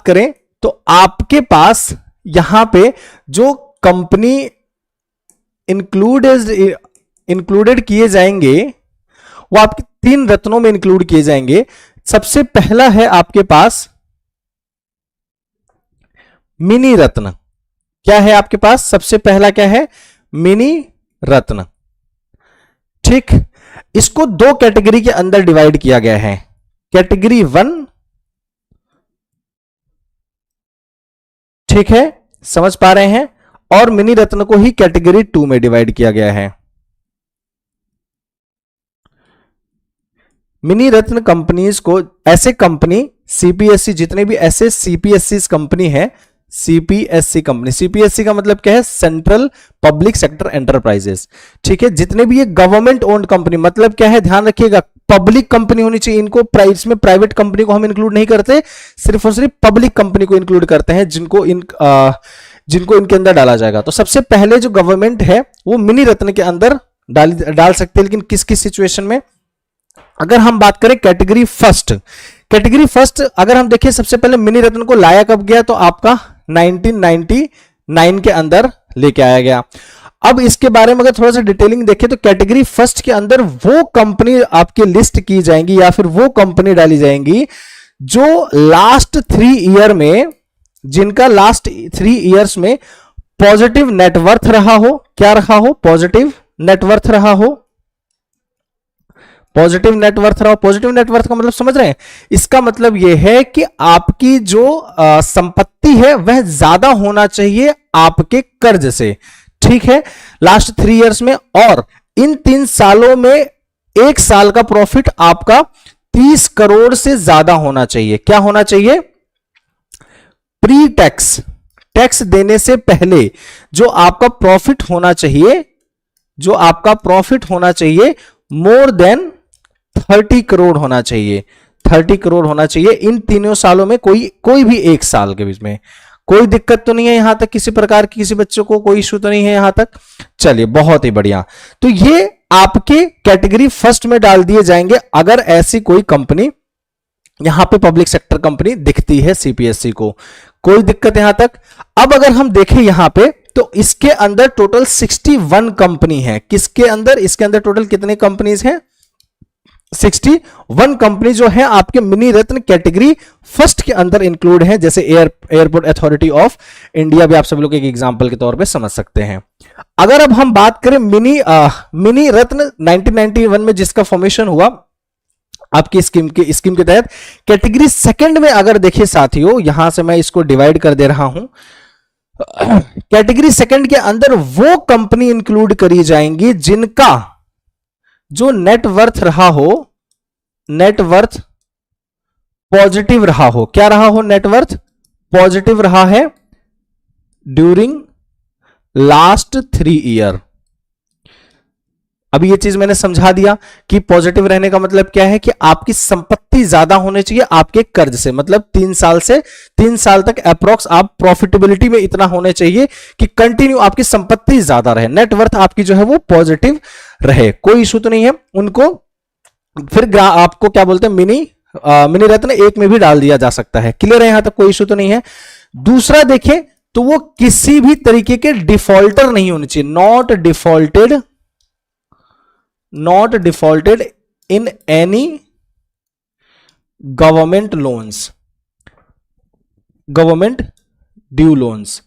करें तो आपके पास यहां पे जो कंपनी इंक्लूडेड किए जाएंगे वो आपके 3 रत्नों में इंक्लूड किए जाएंगे। सबसे पहला है आपके पास मिनी रत्न। क्या है आपके पास? सबसे पहला क्या है? मिनी रत्न। ठीक, इसको 2 कैटेगरी के अंदर डिवाइड किया गया है, कैटेगरी 1, ठीक है, समझ पा रहे हैं, और मिनी रत्न को ही कैटेगरी 2 में डिवाइड किया गया है। मिनी रत्न कंपनीज को ऐसे कंपनी सीपीएससी, जितने भी ऐसे सीपीएससी कंपनी है, सीपीएससी कंपनी, सीपीएससी का मतलब क्या है? सेंट्रल पब्लिक सेक्टर एंटरप्राइजेस, ठीक है, जितने भी ये गवर्नमेंट ओन्ड कंपनी, मतलब क्या है, ध्यान रखिएगा, पब्लिक कंपनी होनी चाहिए। इनको इसमें प्राइवेट कंपनी को हम इंक्लूड नहीं करते, सिर्फ और सिर्फ पब्लिक कंपनी को इंक्लूड करते हैं, जिनको इनके अंदर डाला जाएगा। तो सबसे पहले जो गवर्नमेंट है वो मिनी रत्न के अंदर डाल सकते हैं, लेकिन किस किस सिचुएशन में? अगर हम बात करें कैटेगरी फर्स्ट, अगर हम देखें सबसे पहले मिनी रत्न को लाया कब गया? तो आपका 1999 के अंदर लेके आया गया। अब इसके बारे में अगर थोड़ा सा डिटेलिंग देखें तो कैटेगरी फर्स्ट के अंदर वो कंपनी आपकी लिस्ट की जाएंगी या फिर वो कंपनी डाली जाएंगी जो लास्ट 3 ईयर में, जिनका लास्ट 3 इयर्स में पॉजिटिव नेटवर्थ रहा हो। क्या रहा हो? पॉजिटिव नेटवर्थ रहा हो। पॉजिटिव नेटवर्थ रहा हो, पॉजिटिव नेटवर्थ का मतलब समझ रहे हैं? इसका मतलब यह है कि आपकी जो संपत्ति है वह ज्यादा होना चाहिए आपके कर्ज से, ठीक है, लास्ट 3 इयर्स में, और इन 3 सालों में 1 साल का प्रॉफिट आपका 30 करोड़ से ज्यादा होना चाहिए। क्या होना चाहिए? प्री टैक्स, टैक्स देने से पहले जो आपका प्रॉफिट होना चाहिए, मोर देन 30 करोड़ होना चाहिए, 30 करोड़ होना चाहिए इन तीनों सालों में। कोई भी 1 साल के बीच में कोई दिक्कत तो नहीं है यहां तक? किसी प्रकार की किसी बच्चों को कोई इशू तो नहीं है यहां तक? चलिए, बहुत ही बढ़िया। तो ये आपके कैटेगरी फर्स्ट में डाल दिए जाएंगे अगर ऐसी कोई कंपनी यहां पे पब्लिक सेक्टर कंपनी दिखती है सीपीएससी को। कोई दिक्कत यहां तक? अब अगर हम देखें यहां पे तो इसके अंदर टोटल 61 कंपनी है। किसके अंदर? इसके अंदर टोटल कितने कंपनीज हैं? 61 कंपनी जो है आपके मिनी रत्न कैटेगरी फर्स्ट के अंदर इंक्लूड है। जैसे एयरपोर्ट अथॉरिटी ऑफ इंडिया भी आप सब लोग एक एग्जांपल के तौर पे समझ सकते हैं। अगर अब हम बात करें मिनी रत्न 1991 में जिसका फॉर्मेशन हुआ आपकी स्कीम के तहत, कैटेगरी सेकंड में अगर देखिए साथियों, यहां से मैं इसको डिवाइड कर दे रहा हूं, कैटेगरी सेकंड के अंदर वो कंपनी इंक्लूड करी जाएंगी जिनका जो नेटवर्थ रहा हो, नेटवर्थ पॉजिटिव रहा हो। क्या रहा हो? नेटवर्थ पॉजिटिव रहा है ड्यूरिंग लास्ट 3 ईयर। अभी ये चीज मैंने समझा दिया कि पॉजिटिव रहने का मतलब क्या है कि आपकी संपत्ति ज्यादा होनी चाहिए आपके कर्ज से, मतलब 3 साल तक अप्रोक्स आप प्रॉफिटेबिलिटी में इतना होने चाहिए कि कंटिन्यू आपकी संपत्ति ज्यादा रहे, नेटवर्थ आपकी जो है वो पॉजिटिव रहे। कोई इशू तो नहीं है उनको। फिर आपको क्या बोलते हैं, मिनी रत्न 1 में भी डाल दिया जा सकता है। क्लियर है यहां तक? कोई इशू तो नहीं है। दूसरा देखें तो वो किसी भी तरीके के डिफॉल्टर नहीं होने चाहिए, not defaulted in any government loans, government due loans.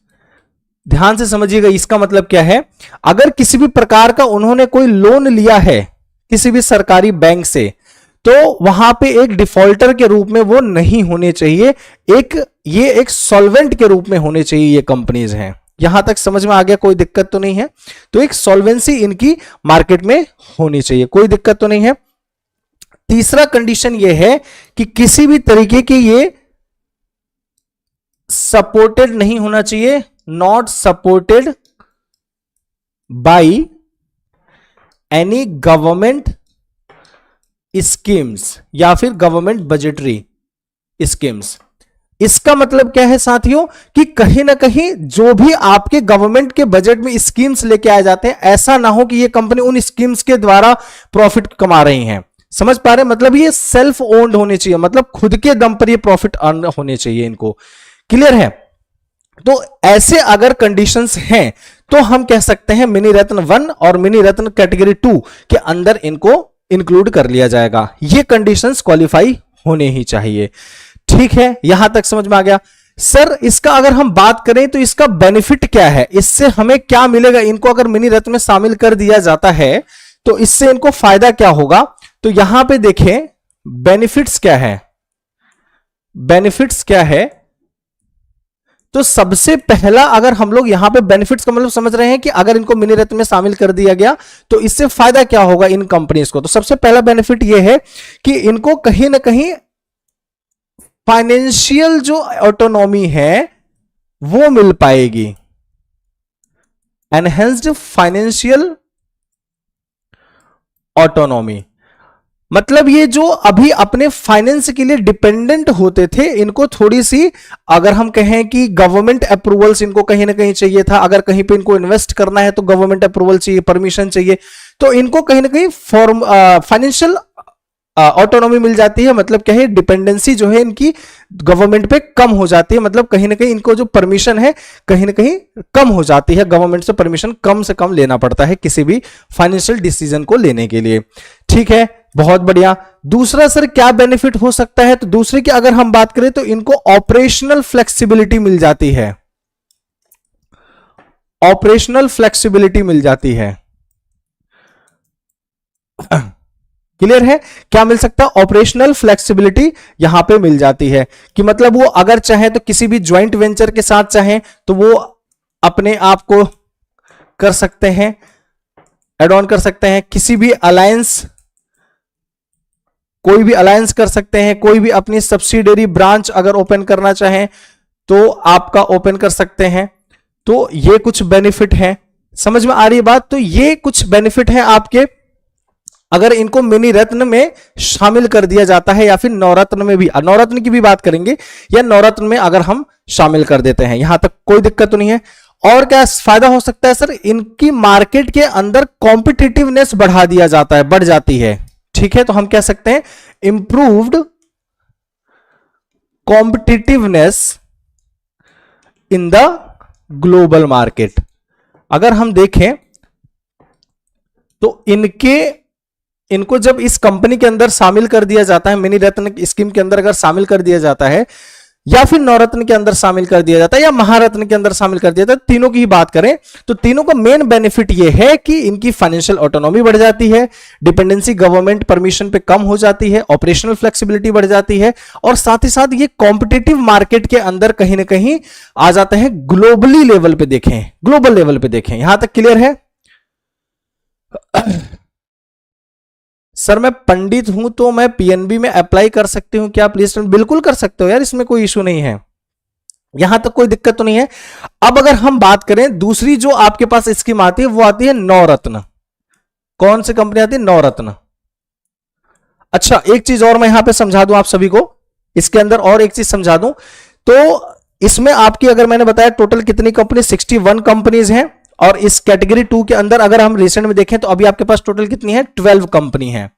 ध्यान से समझिएगा इसका मतलब क्या है। अगर किसी भी प्रकार का उन्होंने कोई लोन लिया है किसी भी सरकारी बैंक से, तो वहां पे एक डिफॉल्टर के रूप में वो नहीं होने चाहिए, ये एक सॉल्वेंट के रूप में होने चाहिए ये कंपनीज हैं। यहां तक समझ में आ गया? कोई दिक्कत तो नहीं है। तो एक सॉल्वेंसी इनकी मार्केट में होनी चाहिए, कोई दिक्कत तो नहीं है। तीसरा कंडीशन ये है कि किसी भी तरीके की ये सपोर्टेड नहीं होना चाहिए, not supported by any government schemes या फिर गवर्नमेंट बजटरी स्कीम्स। इसका मतलब क्या है साथियों कि कहीं ना कहीं जो भी आपके गवर्नमेंट के बजट में स्कीम्स लेके आए जाते हैं, ऐसा ना हो कि ये कंपनी उन स्कीम्स के द्वारा प्रॉफिट कमा रही हैं। समझ पा रहे हैं? मतलब ये सेल्फ ओन्ड होनी चाहिए, मतलब खुद के दम पर ये प्रॉफिट अर्न होने चाहिए इनको। क्लियर है? तो ऐसे अगर कंडीशंस हैं तो हम कह सकते हैं मिनी रत्न 1 और मिनी रत्न कैटेगरी 2 के अंदर इनको इंक्लूड कर लिया जाएगा। ये कंडीशंस क्वालिफाई होने ही चाहिए। ठीक है, यहां तक समझ में आ गया? सर इसका अगर हम बात करें तो इसका बेनिफिट क्या है, इससे हमें क्या मिलेगा? इनको अगर मिनी रत्न में शामिल कर दिया जाता है तो इससे इनको फायदा क्या होगा? तो यहां पे देखें बेनिफिट्स क्या है। बेनिफिट्स क्या है? तो सबसे पहला अगर हम लोग यहां पे बेनिफिट्स का मतलब समझ रहे हैं कि अगर इनको मिनी रत्न में शामिल कर दिया गया तो इससे फायदा क्या होगा इन कंपनीज को। तो सबसे पहला बेनिफिट यह है कि इनको कहीं ना कहीं फाइनेंशियल जो ऑटोनॉमी है वो मिल पाएगी, एनहेंस्ड फाइनेंशियल ऑटोनॉमी। मतलब ये जो अभी अपने फाइनेंस के लिए डिपेंडेंट होते थे, इनको थोड़ी सी अगर हम कहें कि गवर्नमेंट अप्रूवल्स इनको कहीं ना कहीं चाहिए था, अगर कहीं पे इनको इन्वेस्ट करना है तो गवर्नमेंट अप्रूवल चाहिए, परमिशन चाहिए, तो इनको कहीं ना कहीं फाइनेंशियल ऑटोनॉमी मिल जाती है। मतलब क्या है, डिपेंडेंसी जो है इनकी गवर्नमेंट पे कम हो जाती है। मतलब कहीं ना कहीं इनको जो परमिशन है कहीं ना कहीं कम हो जाती है, गवर्नमेंट से परमिशन कम से कम लेना पड़ता है किसी भी फाइनेंशियल डिसीजन को लेने के लिए। ठीक है, बहुत बढ़िया। दूसरा सर क्या बेनिफिट हो सकता है? तो दूसरे की अगर हम बात करें तो इनको ऑपरेशनल फ्लेक्सिबिलिटी मिल जाती है। ऑपरेशनल फ्लेक्सिबिलिटी मिल जाती है। क्लियर है? क्या मिल सकता है? ऑपरेशनल फ्लेक्सिबिलिटी यहां पे मिल जाती है कि मतलब वो अगर चाहे तो किसी भी ज्वाइंट वेंचर के साथ चाहे तो वो अपने आप को कर सकते हैं, एड ऑन कर सकते हैं। किसी भी अलायंस, कोई भी अलायंस कर सकते हैं। कोई भी अपनी सब्सिडियरी ब्रांच अगर ओपन करना चाहें तो आपका ओपन कर सकते हैं। तो ये कुछ बेनिफिट है, समझ में आ रही है बात? तो ये कुछ बेनिफिट है आपके अगर इनको मिनी रत्न में शामिल कर दिया जाता है, या फिर नवरत्न में भी, नवरत्न की भी बात करेंगे, या नवरत्न में अगर हम शामिल कर देते हैं, यहां तक कोई दिक्कत तो नहीं है। और क्या फायदा हो सकता है सर? इनकी मार्केट के अंदर कॉम्पिटिटिवनेस बढ़ा दिया जाता है, बढ़ जाती है। ठीक है, तो हम कह सकते हैं improved competitiveness in the global market. अगर हम देखें तो इनको जब इस कंपनी के अंदर शामिल कर दिया जाता है, मिनी रत्न स्कीम के अंदर अगर शामिल कर दिया जाता है, या फिर नवरत्न के अंदर शामिल कर दिया जाता है, या महारत्न के अंदर शामिल कर दिया जाता है, तीनों की ही बात करें तो तीनों का मेन बेनिफिट यह है कि इनकी फाइनेंशियल ऑटोनॉमी बढ़ जाती है, डिपेंडेंसी गवर्नमेंट परमिशन पे कम हो जाती है, ऑपरेशनल फ्लेक्सिबिलिटी बढ़ जाती है, और साथ ही साथ ये कॉम्पिटिटिव मार्केट के अंदर कहीं ना कहीं आ जाते हैं। ग्लोबली लेवल पे देखें, ग्लोबल लेवल पे देखें, यहां तक क्लियर है? सर मैं पंडित हूं तो मैं पीएनबी में अप्लाई कर सकती हूं क्या प्लीज? बिल्कुल कर सकते हो यार, इसमें कोई इशू नहीं है, यहां तक कोई दिक्कत तो नहीं है। अब अगर हम बात करें दूसरी जो आपके पास स्कीम आती है वो आती है नवरत्न। कौन सी कंपनी आती है? नवरत्न। अच्छा एक चीज और मैं यहां पे समझा दूं आप सभी को, इसके अंदर और एक चीज समझा दूं तो इसमें आपकी अगर मैंने बताया टोटल कितनी कंपनी, 61 कंपनीज हैं, और इस कैटेगरी 2 के अंदर अगर हम रिसेंट में देखें तो अभी आपके पास टोटल कितनी है? 12 कंपनी है,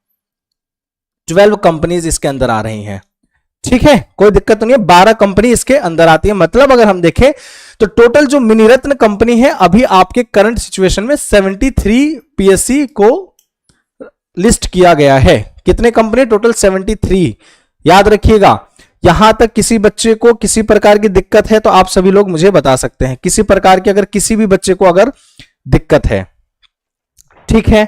12 कंपनीज इसके अंदर आ रही हैं। ठीक है, कोई दिक्कत नहीं है, 12 कंपनी इसके अंदर आती है। मतलब अगर हम देखें तो टोटल जो मिनी रत्न कंपनी है अभी आपके करंट सिचुएशन में 73 पीएससी को लिस्ट किया गया है। कितने कंपनी? टोटल 73। याद रखिएगा, यहां तक किसी बच्चे को किसी प्रकार की दिक्कत है तो आप सभी लोग मुझे बता सकते हैं, किसी प्रकार की अगर किसी भी बच्चे को अगर दिक्कत है। ठीक है,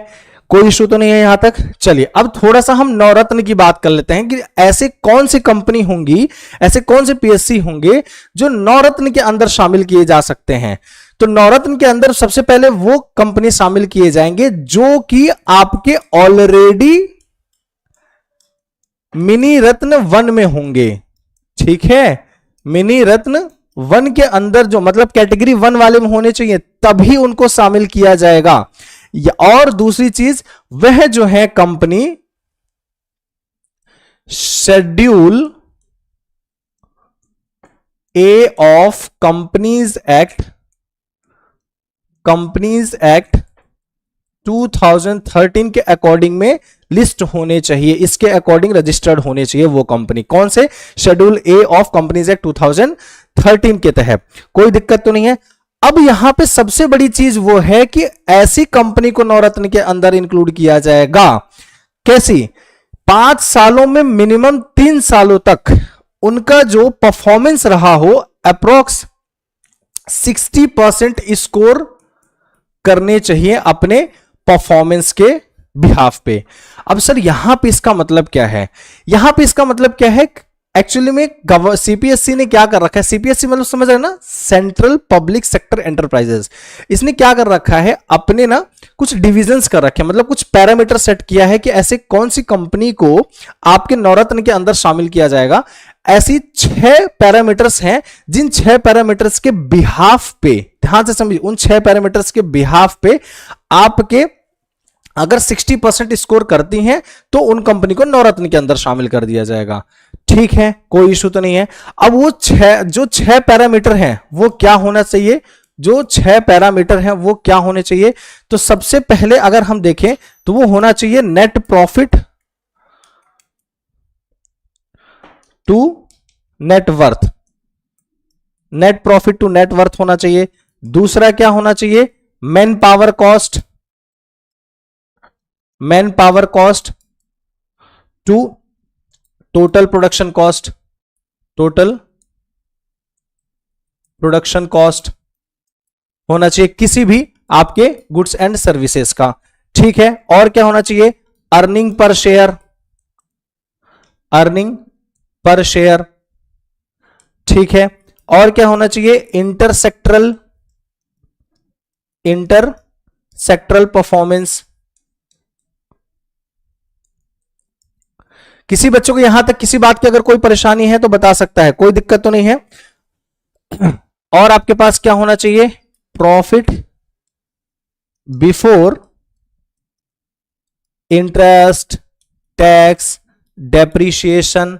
कोई इशू तो नहीं है यहां तक? चलिए अब थोड़ा सा हम नवरत्न की बात कर लेते हैं कि ऐसे कौन सी कंपनी होंगी, ऐसे कौन से पीएससी होंगे जो नवरत्न के अंदर शामिल किए जा सकते हैं। तो नवरत्न के अंदर सबसे पहले वो कंपनी शामिल किए जाएंगे जो कि आपके ऑलरेडी मिनी रत्न 1 में होंगे। ठीक है, मिनी रत्न 1 के अंदर जो मतलब कैटेगरी 1 वाले में होने चाहिए, तभी उनको शामिल किया जाएगा। और दूसरी चीज, वह जो है company schedule A of companies act 2013 के अकॉर्डिंग में लिस्ट होने चाहिए, इसके अकॉर्डिंग रजिस्टर्ड होने चाहिए वो कंपनी। कौन से? Schedule A of companies act 13 के तहत, कोई दिक्कत तो नहीं है। अब यहां पे सबसे बड़ी चीज वो है कि ऐसी कंपनी को नवरत्न के अंदर इंक्लूड किया जाएगा, कैसी? 5 सालों में मिनिमम 3 सालों तक उनका जो परफॉर्मेंस रहा हो अप्रोक्स 60% स्कोर करने चाहिए अपने परफॉर्मेंस के बिहाफ पे। अब सर यहां पे इसका मतलब क्या है? यहां पे इसका मतलब क्या है? एक्चुअली में सीपीएससी ने क्या कर रखा है, सीपीएससी मतलब समझ रहे ना, सेंट्रल पब्लिक सेक्टर एंटरप्राइजेस, इसने क्या कर रखा है, अपने ना कुछ डिविजन्स कर रखे हैं, मतलब कुछ पैरामीटर सेट किया है कि ऐसे कौन सी कंपनी को आपके नवरत्न के अंदर शामिल किया जाएगा। ऐसी 6 पैरामीटर्स हैं, जिन 6 पैरामीटर्स के बिहाफ पे, ध्यान से समझिए, उन 6 पैरामीटर्स के बिहाफ पे आपके अगर 60% स्कोर करती हैं तो उन कंपनी को नवरत्न के अंदर शामिल कर दिया जाएगा। ठीक है, कोई इशू तो नहीं है। अब वो जो 6 पैरामीटर हैं वो क्या होना चाहिए? जो 6 पैरामीटर हैं वो क्या होने चाहिए? तो सबसे पहले अगर हम देखें तो वो होना चाहिए net profit to net worth, net profit to net worth होना चाहिए। दूसरा क्या होना चाहिए? Manpower cost, manpower cost to total production cost, total production cost होना चाहिए किसी भी आपके गुड्स एंड सर्विसेज का। ठीक है, और क्या होना चाहिए? Earning per share, earning per share. ठीक है, और क्या होना चाहिए? इंटरसेक्टरल, इंटरसेक्टरल परफॉर्मेंस। किसी बच्चों को यहां तक किसी बात की अगर कोई परेशानी है तो बता सकता है, कोई दिक्कत तो नहीं है। और आपके पास क्या होना चाहिए? Profit before interest, tax, depreciation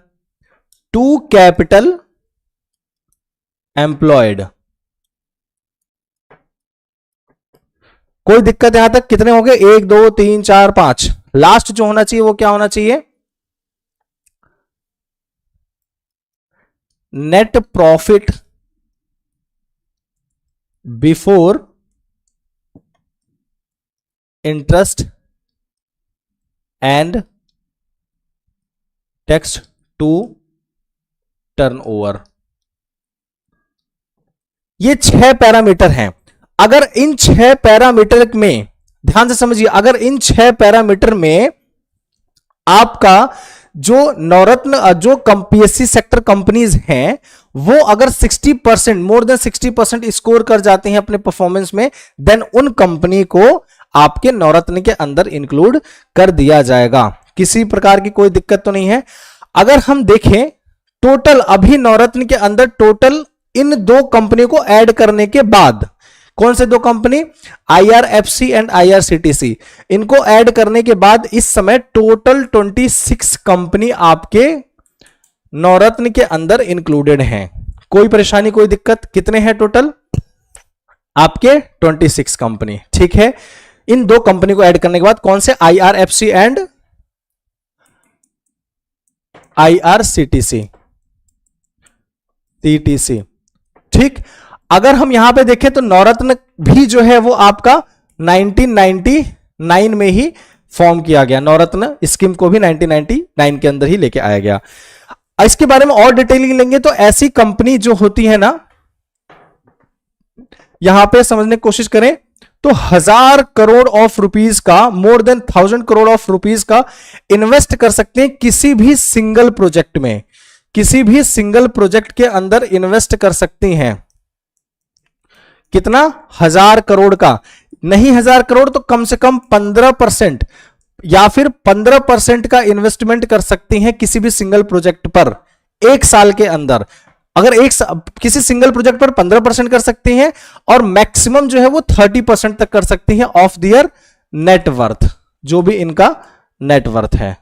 to capital employed. कोई दिक्कत यहां तक? कितने हो गए? 1 2 3 4 5। लास्ट जो होना चाहिए वो क्या होना चाहिए? Net profit before interest and tax to turnover. ये 6 पैरामीटर हैं। अगर इन 6 पैरामीटर में, ध्यान से समझिए, अगर इन 6 पैरामीटर में आपका जो नवरत्न जो पीएससी सेक्टर कंपनीज हैं वो अगर 60%, मोर देन 60% स्कोर कर जाते हैं अपने परफॉर्मेंस में, देन उन कंपनी को आपके नवरत्न के अंदर इंक्लूड कर दिया जाएगा। किसी प्रकार की कोई दिक्कत तो नहीं है। अगर हम देखें टोटल अभी नवरत्न के अंदर टोटल इन 2 कंपनियों को ऐड करने के बाद, कौन से 2 कंपनी? IRFC एंड IRCTC, इनको ऐड करने के बाद इस समय टोटल 26 कंपनी आपके नवरत्न के अंदर इंक्लूडेड हैं। कोई परेशानी, कोई दिक्कत? कितने हैं टोटल? आपके 26 कंपनी। ठीक है, इन 2 कंपनी को ऐड करने के बाद कौन से? IRFC and IRCTC, TTC। ठीक, अगर हम यहां पे देखें तो नवरत्न भी जो है वो आपका 1999 में ही फॉर्म किया गया। नवरत्न स्कीम को भी 1999 के अंदर ही लेके आया गया। इसके बारे में और डिटेलिंग लेंगे तो ऐसी कंपनी जो होती है ना, यहां पे समझने की कोशिश करें तो 1000 करोड़ ऑफ रुपीज का, more than 1000 crore of rupees का इन्वेस्ट कर सकते हैं किसी भी सिंगल प्रोजेक्ट में, किसी भी सिंगल प्रोजेक्ट के अंदर इन्वेस्ट कर सकती हैं। कितना? 1000 करोड़ का नहीं, 1000 करोड़ तो कम से कम 15% या फिर 15% का इन्वेस्टमेंट कर सकती हैं किसी भी सिंगल प्रोजेक्ट पर 1 साल के अंदर। अगर किसी सिंगल प्रोजेक्ट पर 15% कर सकती हैं और मैक्सिमम जो है वो 30% तक कर सकती हैं ऑफ दियर नेटवर्थ, जो भी इनका नेटवर्थ है।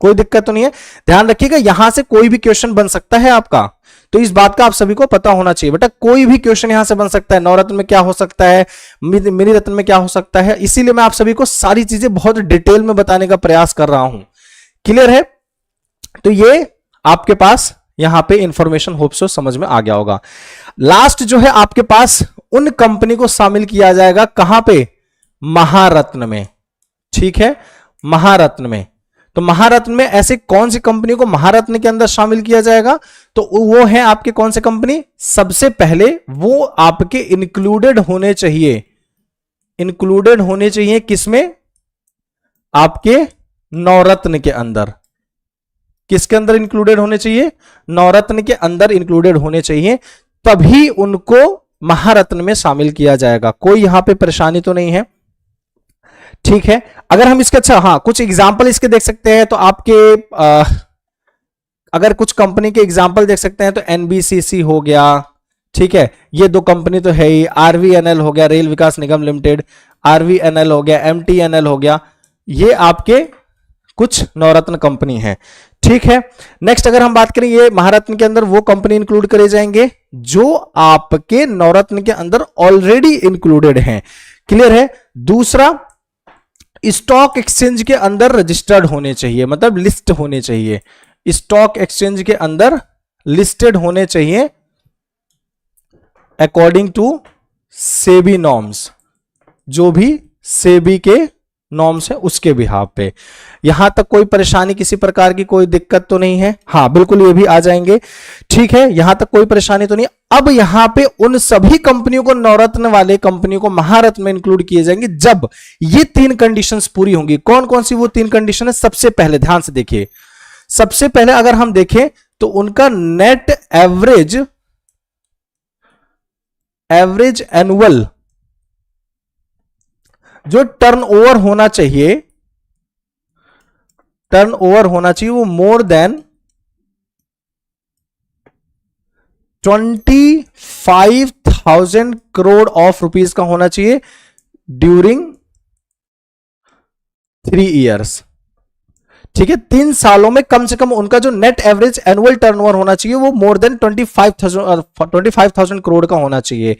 कोई दिक्कत तो नहीं है। ध्यान रखिएगा, यहां से कोई भी क्वेश्चन बन सकता है आपका, तो इस बात का आप सभी को पता होना चाहिए। बेटा कोई भी क्वेश्चन यहां से बन सकता है। नवरत्न में क्या हो सकता है, मिनी रत्न में क्या हो सकता है, इसीलिए मैं आप सभी को सारी चीजें बहुत डिटेल में बताने का प्रयास कर रहा हूं। क्लियर है? तो ये आपके पास यहां पे इंफॉर्मेशन होप सो समझ में आ गया होगा। लास्ट जो है आपके पास उन कंपनी को शामिल किया जाएगा कहां पे, महारत्न में, ठीक है, महारत्न में। तो महारत्न में ऐसे कौन सी कंपनी को महारत्न के अंदर शामिल किया जाएगा, तो वो है आपके कौन से कंपनी, सबसे पहले वो आपके इंक्लूडेड होने चाहिए, इंक्लूडेड होने चाहिए किसमें, आपके नवरत्न के अंदर। किसके अंदर इंक्लूडेड होने चाहिए, नवरत्न के अंदर इंक्लूडेड होने चाहिए, तभी उनको महारत्न में शामिल किया जाएगा। कोई यहां पे परेशानी तो नहीं है, ठीक है। अगर हम इसके, अच्छा हाँ, कुछ एग्जाम्पल इसके देख सकते हैं, तो आपके अगर कुछ कंपनी के एग्जाम्पल देख सकते हैं तो एनबीसीसी हो गया, ठीक है, ये दो कंपनी तो है ही, आरवीएनएल हो गया, रेल विकास निगम लिमिटेड, आरवीएनएल हो गया, एमटीएनएल हो गया, ये आपके कुछ नवरत्न कंपनी है, ठीक है। नेक्स्ट अगर हम बात करें, ये महारत्न के अंदर वो कंपनी इंक्लूड करे जाएंगे जो आपके नवरत्न के अंदर ऑलरेडी इंक्लूडेड हैं, क्लियर है। दूसरा, स्टॉक एक्सचेंज के अंदर रजिस्टर्ड होने चाहिए, मतलब लिस्ट होने चाहिए, स्टॉक एक्सचेंज के अंदर लिस्टेड होने चाहिए अकॉर्डिंग टू सेबी नॉर्म्स, जो भी सेबी के नॉर्म्स है उसके बिहाफ पे। यहां तक कोई परेशानी, किसी प्रकार की कोई दिक्कत तो नहीं है, हाँ बिल्कुल ये भी आ जाएंगे, ठीक है, यहां तक कोई परेशानी तो नहीं। अब यहां पे उन सभी कंपनियों को, नवरत्न वाले कंपनियों को महारत्न में इंक्लूड किए जाएंगे जब ये तीन कंडीशंस पूरी होंगी। कौन कौन सी वो तीन कंडीशन है, सबसे पहले ध्यान से देखिए, सबसे पहले अगर हम देखें तो उनका नेट एवरेज एनुअल जो टर्नओवर होना चाहिए, टर्नओवर होना चाहिए वो more than 25,000 crore of rupees का होना चाहिए ड्यूरिंग 3 इयर्स, ठीक है। 3 सालों में कम से कम उनका जो नेट एवरेज एनुअल टर्नओवर होना चाहिए वो मोर देन 25,000 करोड़ का होना चाहिए।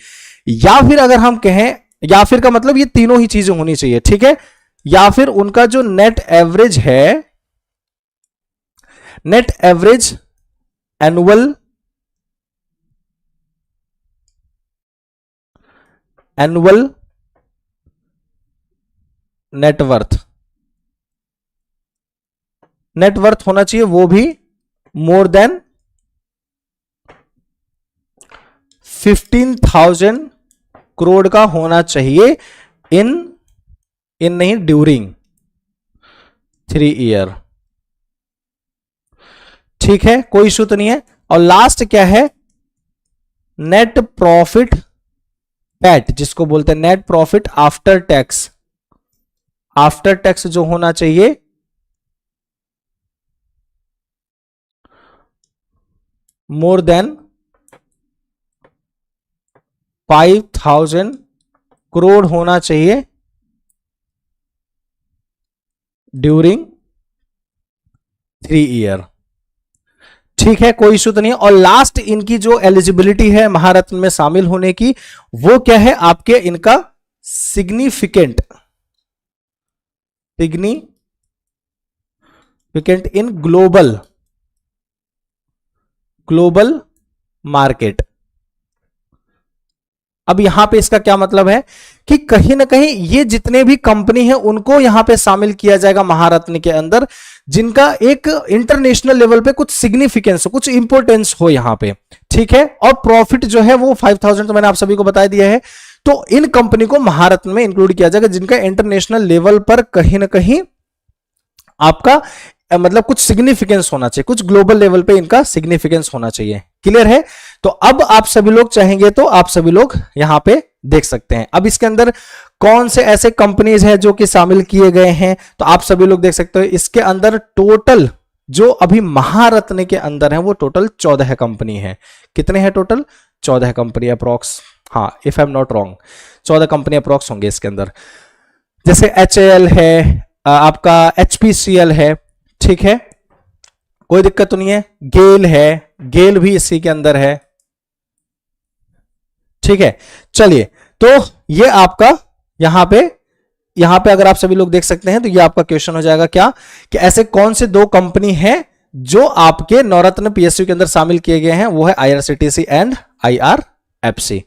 या फिर अगर हम कहें, या फिर का मतलब ये तीनों ही चीजें होनी चाहिए, ठीक है। या फिर उनका जो नेट एवरेज है, नेट एवरेज एनुअल नेटवर्थ होना चाहिए वो भी मोर देन 15,000 करोड़ का होना चाहिए इन नहीं, ड्यूरिंग 3 ईयर, ठीक है, कोई इशू तो नहीं है। और लास्ट क्या है, नेट प्रॉफिट पैट, जिसको बोलते हैं net profit after tax, after tax जो होना चाहिए मोर देन 5,000 करोड़ होना चाहिए ड्यूरिंग 3 ईयर, ठीक है, कोई इशू तो नहीं है। और लास्ट इनकी जो एलिजिबिलिटी है महारत्न में शामिल होने की, वो क्या है आपके, इनका सिग्निफिकेंट इन ग्लोबल मार्केट। अब यहां पे इसका क्या मतलब है कि कहीं ना कहीं ये जितने भी कंपनी हैं उनको यहां पे शामिल किया जाएगा महारत्न के अंदर, जिनका एक इंटरनेशनल लेवल पे कुछ सिग्निफिकेंस हो, कुछ इंपोर्टेंस हो यहां पे, ठीक है। और प्रॉफिट जो है वो 5,000 तो मैंने आप सभी को बता दिया है। तो इन कंपनी को महारत्न में इंक्लूड किया जाएगा जिनका इंटरनेशनल लेवल पर कहीं ना कहीं आपका मतलब कुछ सिग्निफिकेंस होना चाहिए, कुछ ग्लोबल लेवल पे इनका सिग्निफिकेंस होना चाहिए, क्लियर है। तो अब आप सभी लोग चाहेंगे तो आप सभी लोग यहां पे देख सकते हैं। अब इसके अंदर कौन से ऐसे कंपनीज हैं जो कि शामिल किए गए हैं, तो आप सभी लोग देख सकते हो इसके अंदर टोटल जो अभी महारत्न के अंदर है वो टोटल 14 कंपनी है। कितने हैं टोटल, 14 कंपनी अप्रोक्स, हाँ if I am not wrong 14 company approx होंगे इसके अंदर। जैसे HAL है, आपका HPCL है, ठीक है, कोई दिक्कत तो नहीं है। गेल है, गेल भी इसी के अंदर है, ठीक है। चलिए, तो ये आपका यहां पे अगर आप सभी लोग देख सकते हैं तो ये आपका क्वेश्चन हो जाएगा क्या, कि ऐसे कौन से दो कंपनी हैं जो आपके नवरत्न पीएसयू के अंदर शामिल किए गए हैं वो है आईआरसीटीसी एंड आईआरएफसी।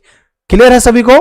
क्लियर है सभी को?